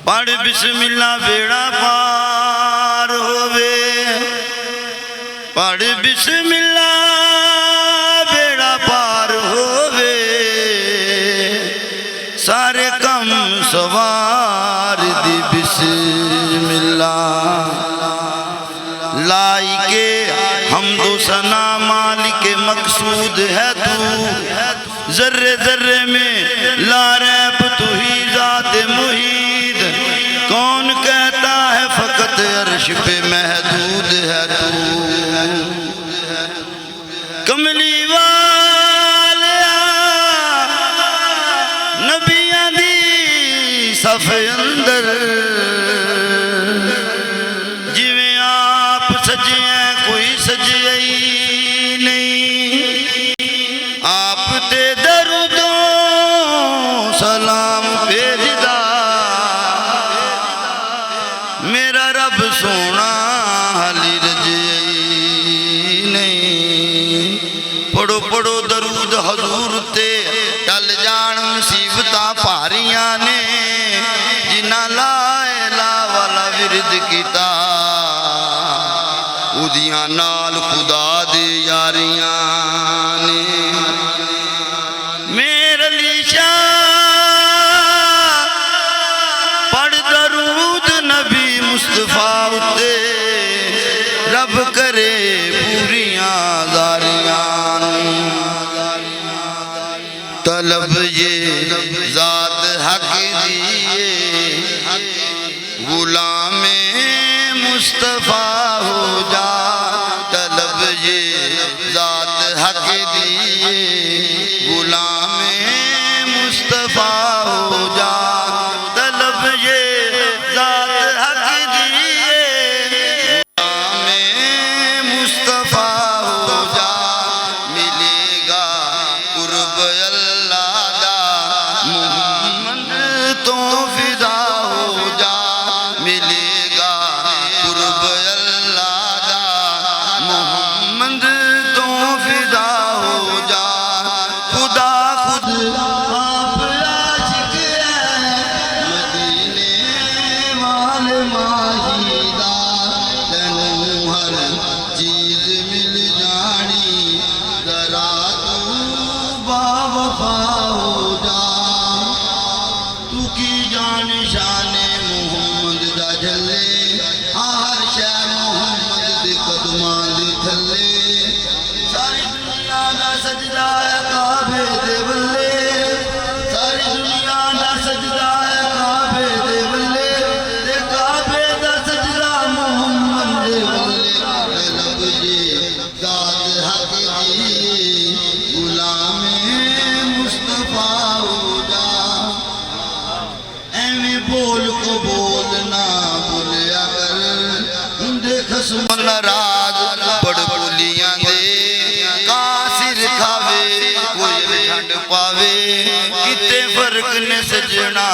پڑھ بسم اللہ بیڑا پار ہووے پڑھ بسم اللہ بیڑا پار ہووے سارے کم سوار دی بسم اللہ لائی کے حمد و ثنا مالک مقصود ہے تو ذرے ذرے میں لا ریب تو ہی ذات محید کون کہتا ہے فقط عرش پہ محدود ہے تو کملی والیا نبیاں دی صف اندر جویں آپ سجے ہیں کوئی سجے ہی نہیں آپ تے درودوں سلام بھیجدا میرا رب سونا حالی رجے نہیں پڑھو پڑھو درود حضور تے ٹل جان مصیبتاں پاریاں نے جنہاں لا الہ والا ورد کیتا اودیاں نال خدا دے یاریاں نے میرے علی شاہ پڑھ درود نبی مصطفیٰ اتے رب کرے پوریاں زاریاں طلب یہ ذات حق دیئے غلام مصطفیٰ ہو جا طلب یہ ذات حق دیئے غلام مصطفیٰ ہو جا طلب یہ ذات حق دیئے غلام مصطفیٰ ہو جا ملے گا قرب اللہ دا محمد تو فضا ہو جا ملے گا قرب اللہ دا محمد تو فضا ہو جا خدا خود آپ عاشق ہے مدینے والے ماہیدہ تینوں ہر چیز مل جانی ذرا تو باوفا ہو جا تو کی جان شان محمد دا جھلے ہر شے محمد دے قدماں دے تھلے ساری دنیا دا سجدہ ہے کعبے دے بلے ساری دنیا دا سجدہ ہے کعبے دے بلے تے کعبے دا سجدہ محمد دے بلے طلب یہ ذات حق دی غلام مصطفیٰ ہو جا ایویں بول کو بولنا بولیا کر ہندے خصم ناراض بڑ بولیاں دے کاسر کھاوے کوئی ٹھنڈ پاوے کتے فرق نے سجنا